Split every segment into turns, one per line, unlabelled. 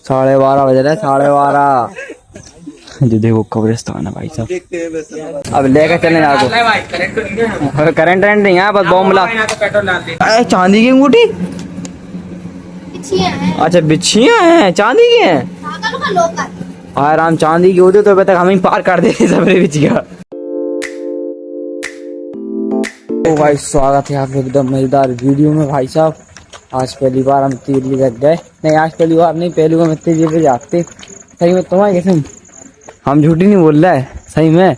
12:30 बज रहे हैं, 12:30। जो देखो कब्रिस्तान है भाई साहब। अब लेकर चले आपको। करंट नहीं है, बस बॉम्ब ला। चांदी की अंगूठी, अच्छा बिछिया हैं चांदी की हैं। आराम चांदी की होती तो अभी तक हम ही पार कर देते सबरे बिछिया। तो भाई स्वागत है आप एकदम मजेदार वीडियो में भाई साहब। आज पहली बार हम तीरली तक गए, नहीं आज पहली बार नहीं, पहली बार हम तेजी पे जाते। सही में तुम्हारे कसम, हम झूठी नहीं बोल रहे, सही में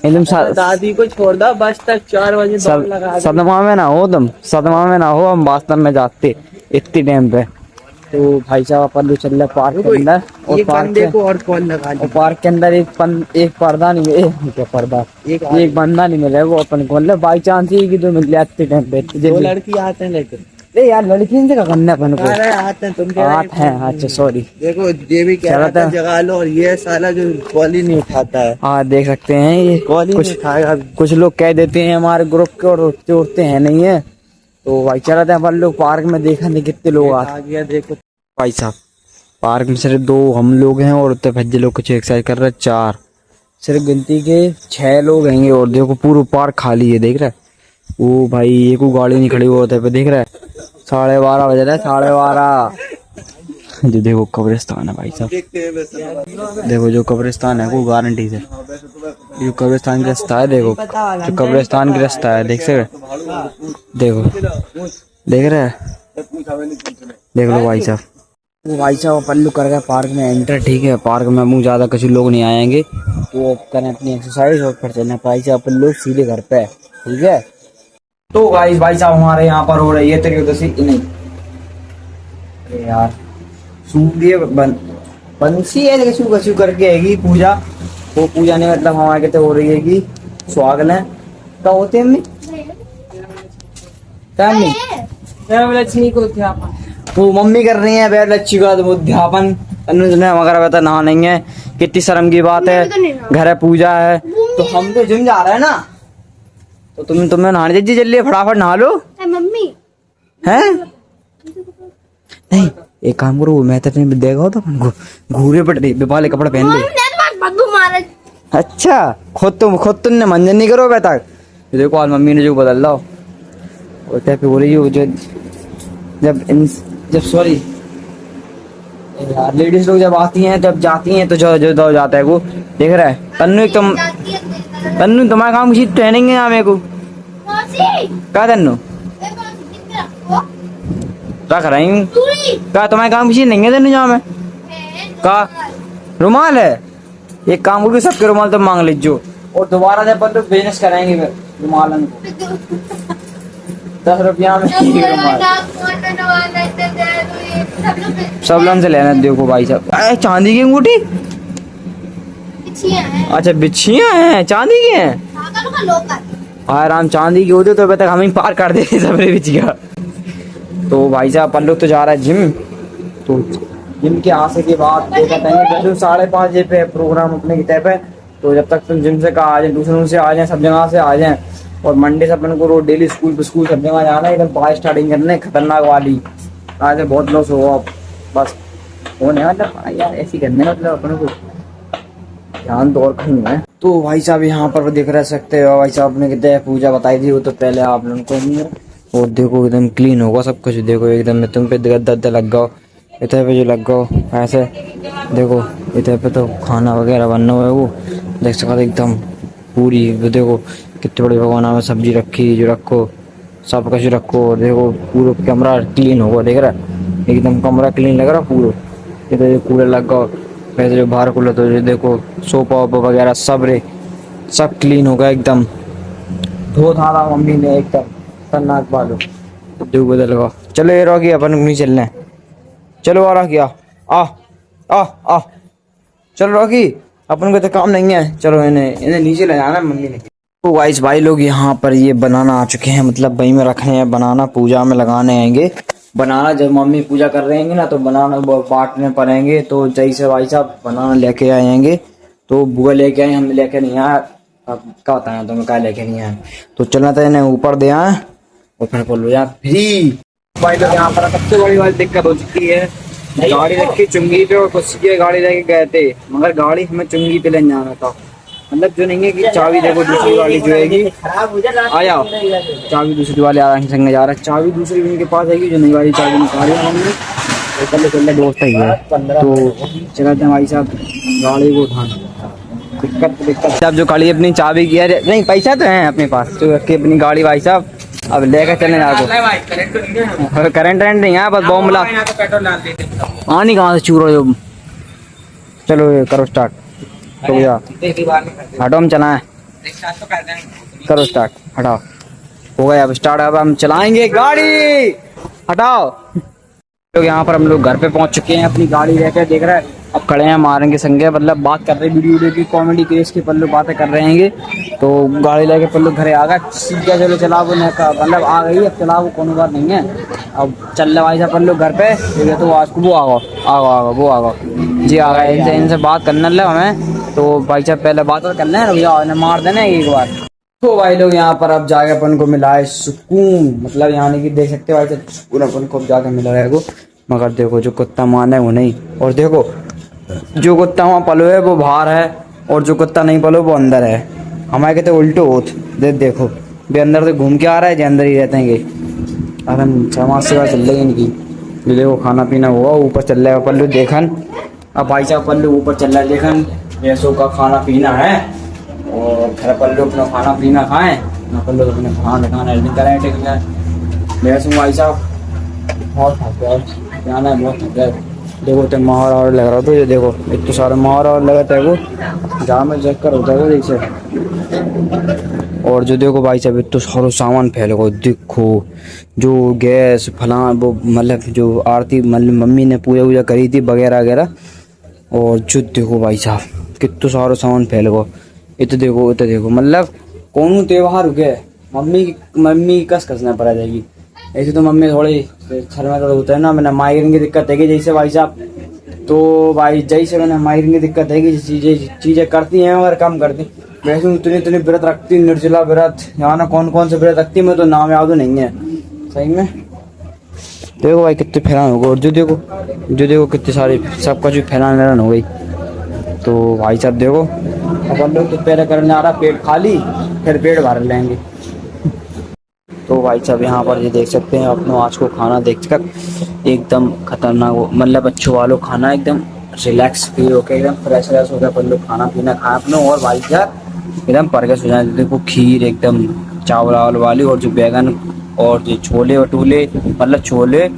एकदम।
दादी को छोड़ दो बस तक 4 बजे
सदमा में ना हो, तुम सदमा में ना हो, हम वास्तव में जाते इतनी टाइम पे। तो भाई साहब अपन चल रहे पार्क के अंदर, और पार्क
को और कॉल लगा ली।
पार्क के अंदर एक पर्दा नहीं मिले, क्या पर्दा, एक बंदा नहीं मिले, वो अपन खोल बाई चांस ही कि तो मिल जाए इतने टाइम पे।
दो लड़की आते हैं लेकिन
यार लड़की से क्या करना अपन को,
आते हैं तुम
हैं। अच्छा सॉरी,
देखो ये भी कह रहा था जगा लो, और ये साला जो कॉल ही नहीं उठाता है।
हाँ देख सकते हैं, ये
कॉल ही नहीं उठाएगा।
कुछ लोग कह देते हैं हमारे ग्रुप के और उठते हैं नहीं है। तो भाई चला था अपन लोग पार्क में, देखा नहीं कितने लोग आ गया। देखो भाई साहब पार्क में सिर्फ 2 हम लोग हैं, और उत्तर भज्जे लोग कुछ एक्सरसाइज कर रहे हैं 4, सिर्फ गिनती के 6 लोग हैंगे। और देखो पूरा पार्क खाली है, देख रहा है वो भाई, एक को गाड़ी नहीं खड़ी होता पे, देख रहा है 12:30 बज रहे हैं, 12:30। जो देखो कब्रिस्तान है भाई साहब, देखो जो कब्रिस्तान है वो गारंटी से, जो कब्रिस्तान की रास्ता है, देखो जो कब्रिस्तान की रास्ता है, देख सकते देखो, देख रहे हैं, देख लो भाई साहब। वो भाई साहब पल्लू कर गए पार्क में एंटर, ठीक है। पार्क में मुँह ज्यादा कुछ लोग नहीं आएंगे, तो करें अपनी एक्सरसाइज और फिर चलना भाई साहब अपन लोग सीधे घर पे, ठीक है। तो भाई साहब हमारे यहाँ पर हो रही है त्रयोदशी, नहीं यार सूर्य बंसी है, लेकिन कछु करके आएगी पूजा। वो पूजा नहीं मतलब हमारे कहते हो रही है कि स्वागत है क्या होते हैं
लक्ष्मी को उद्यापन,
वो मम्मी कर रही है बैठ लच्छी का उद्यापन। मगर बता नहा नहीं है, कितनी शर्म की बात है, घर है पूजा है। तो हम तो जिम जा रहे हैं ना, तो तुम्हें नहाने दीजिए, जल्दी फटाफट नहा लो। मम्मी है नहीं, एक काम करो, मैं तो देखा हो तो घूरे पट रही वाले कपड़े पहन ले। अच्छा खुद तुमने मंजन नहीं करो बेटा। देखो आज मम्मी ने जो बदल रहा होता है बोली जो जब सॉरी यार लेडीज लोग जब आती हैं जब जाती हैं तो जो जाता है वो, देख रहा है तन्नू। तन्नू तुम्हारा काम की ट्रेनिंग है यहाँ मेरे को क्या तन्नू रख रही हूँ क्या, तुम्हारे काम की नहीं है तन्नू यहाँ में का रुमाल है। एक काम करोगे सबके रुमाल तो मांग लीजिए, और दोबारा जब अपन लोग बिजनेस कराएंगे रुमाल को 10 रुपया में रुमाल सब लोग से लेना। देखो भाई साहब चांदी की अंगूठी, अच्छा बिछिया हैं चांदी की हैं। आराम चांदी की होती तो अभी तक हम ही पार कर देते सबरे बिछिया। तो भाई साहब अपन लोग तो जा रहा है जिम, तो जिम के आने के बाद 5:30 बजे पे प्रोग्राम अपने की तय पे। तो जब तक तुम जिम से कहा आ जाए, दूसरों से आ जाए, सब जगह से आ जाए, और मंडे से अपन को रोज डेली स्कूल सब जगह जाना है। इधर बाहर स्टार्टिंग करने खतरनाक वाली, आज बहुत लॉस होगा बस होने मतलब यार, ऐसी करने मतलब अपन को ध्यान तो और कहीं है। तो भाई साहब यहाँ पर देख रह सकते हो भाई साहब ने कहते पूजा बताई थी, वो तो पहले आप लोगों को नहीं है। और देखो एकदम क्लीन होगा सब कुछ, देखो एकदम तुम पे गद्दा लग गो, इधर पे जो लग गो ऐसे, देखो इधर पे तो खाना वगैरह बनना है, वो देख सकते एकदम पूरी। देखो कितने बड़े भगवान में सब्जी रखी, जो रखो सब कुछ रखो। देखो पूरा कमरा क्लीन होगा, देख रहा है एकदम कमरा क्लीन लग रहा पूरा। इधर जो कूलर लग गो, वैसे जो बाहर कूलर तो जो देखो सोफा वोफा वगैरह सब क्लीन होगा एकदम। धो धारा मम्मी ने एकदम खतरनाक वालों जो बदल गो। चलो ये रहो कि अपन नहीं चलना है, चलो आ रहा क्या आ चलो रॉकी अपन को तो काम नहीं है, चलो इन्हें नीचे ले जाना मम्मी ने। तो गाइस भाई लोग यहाँ पर ये बनाना आ चुके हैं, मतलब वही में रखने हैं बनाना, पूजा में लगाने आएंगे बनाना। जब मम्मी पूजा कर रहे हैं ना तो बनाना बांटने पड़ेंगे। तो जैसे भाई साहब बनाना लेके आएंगे, तो बुआ लेके आए, हम लेके नहीं आए। अब क्या बताया तुम्हें क्या लेके नहीं आए, तो चलना था इन्हें ऊपर दे आए और फिर बोलो यार फ्री। भाई लोग यहाँ पर सबसे बड़ी बात दिक्कत हो चुकी है, गाड़ी रखी चुंगी पे और कुछ की गाड़ी लेके गए थे, मगर गाड़ी हमें चुंगी पे ले जाना था। मतलब जो नहीं है कि चाबी देखो दूसरी वाली जो है आ जाओ, चाबी दूसरी वाले आ रहा है संग जा रहा है, चाबी दूसरी उनके पास आएगी, जो नई वाली चाबी निकाली हमने चल दोस्त है। तो चलते हैं भाई साहब गाड़ी को उठाने। दिक्कत अब जो गाड़ी अपनी चाबी की है, नहीं पैसा तो है अपने पास, तो रखी अपनी गाड़ी भाई साहब अब लेकर चलने आपको। करंट नहीं है, बस बॉम्ब ला आनी कहाँ से चूरो जो। चलो ये करो स्टार्ट, तो भैया हटो हम चलाएं, करो स्टार्ट, हटाओ, हो गया अब स्टार्ट। अब हम चलाएंगे गाड़ी, हटाओ। लोग यहाँ पर हम लोग घर पे पहुंच चुके हैं, अपनी गाड़ी लेकर देख रहे हैं, अब खड़े हैं मारेंगे संगे, मतलब बात कर रहे हैं वीडियो की कॉमेडी केस की पल्लू बातें कर रहे हैं। तो गाड़ी लेके पल्लू घरे आ गया, सीधा चलो चला वो मतलब आ गई, अब चला वो कोनो बात नहीं है। अब चल रहा भाई साहब पल्लू घर पे, तो आज को वो आ गो वो आ गो जी आ गए, इनसे बात करने लगे हमें। तो भाई साहब पहले बात करना है भैया, मार देना एक बार। तो भाई लोग यहाँ पर अब जाके अपन को मिला है सुकून, मतलब यहाँ की देख सकते हो भाई सुकून अपन को जाके मिला है वो। मगर देखो जो कुत्ता मान है वो नहीं, और देखो जो कुत्ता वहाँ पलो है वो बाहर है, और जो कुत्ता नहीं पलो वो अंदर है। हमारे कहते उल्टो होत देखो वे अंदर से घूम के आ रहा है, जो अंदर ही रहते हैं ये। अब समाज सेवा चल रही है इनकी। ये देखो खाना पीना हुआ ऊपर चल रहा है पल्लू देखन। अब भाई साहब पल्लू ऊपर चल रहा है देखन, भैंसों का खाना पीना है, और घर पल्लू अपना खाना पीना खाएं ना, पल्लू अपने खाना खाना एडिटिंग करें ठीक है। भैंसों भाई साहब बहुत थक गया, जाना है बहुत थक गया। देखो तो माहौल और लग रहा था, ये देखो इतना सारा माहौल और लगा था वो, जहाँ में चक्कर होता है वो जैसे। और जो देखो भाई साहब इतना सारा सामान फैल गो, देखो जो गैस फलां वो मतलब जो आरती मतलब मम्मी ने पूजा वूजा करी थी वगैरह वगैरह। और जो देखो भाई साहब कितना सारा सामान फैल गो, इतो देखो मतलब कौन त्योहार हो गया, मम्मी की कस ना पड़ा जाएगी। ऐसे तो मम्मी थोड़ी सर में तो होता है ना, मैंने माइग्रेन की दिक्कत है कि जैसे भाई साहब, तो भाई जैसे मैंने माइग्रेन की दिक्कत है कि चीजें करती हैं मगर कम करती। वैसे इतनी व्रत रखती, निर्जला व्रत, यहाँ ना कौन से व्रत रखती मैं तो नाम याद नहीं है सही में। देखो भाई कितने फैलान हो गए, और जो देखो कितने सारे सबका जो फैलान हो गई। तो भाई साहब देखो अपन लोग तो पहले करने आ रहा पेट खाली, फिर पेट भर लेंगे। तो भाई साहब यहाँ पर ये देख सकते हैं अपने आज को खाना देख कर एकदम खतरनाक हो, मतलब अच्छो वालों खाना एकदम रिलैक्स फील होकर एकदम फ्रेश हो गया अपन लोग, खाना पीना खाए अपने। और भाई साहब एकदम परगस हो जाए, देखो खीर एकदम चावल वाली, और जो बैगन और जो छोले भटूले मतलब छोले,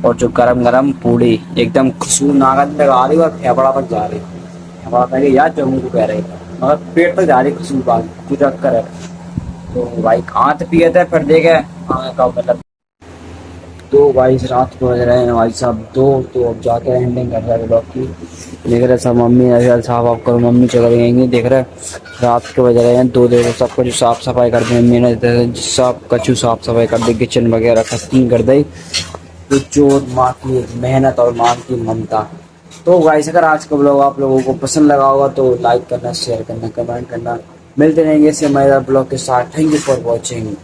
और जो गरम पूड़ी एकदम खुशबू नागत तक आ रही और फेफड़ा तक जा रही, फेफड़ा तक यार जो मुझको कह रही मगर पेट तक जा रही खुशबू बात जो चक्कर है। तो भाई खात पिए थे फिर देखे का मतलब। तो भाई रात को बज रहे हैं भाई साहब 2, तो अब जाके एंडिंग कर रहे हैं ब्लॉग की। देख रहे सब मम्मी साहब आप करो, मम्मी चल गएंगी, देख रहे रात के बज रहे हैं 2, देखो सब कुछ साफ सफाई कर दी मम्मी ने, सब कछु साफ सफाई कर दी, किचन वगैरह क्लीन कर दी। तो जो माँ की मेहनत और माँ की ममता। तो गाइस अगर आज का ब्लॉग आप लोगों को पसंद लगा होगा तो लाइक करना, शेयर करना, कमेंट करना। मिलते रहेंगे ऐसे मजेदार ब्लॉग के साथ। Thank you for watching.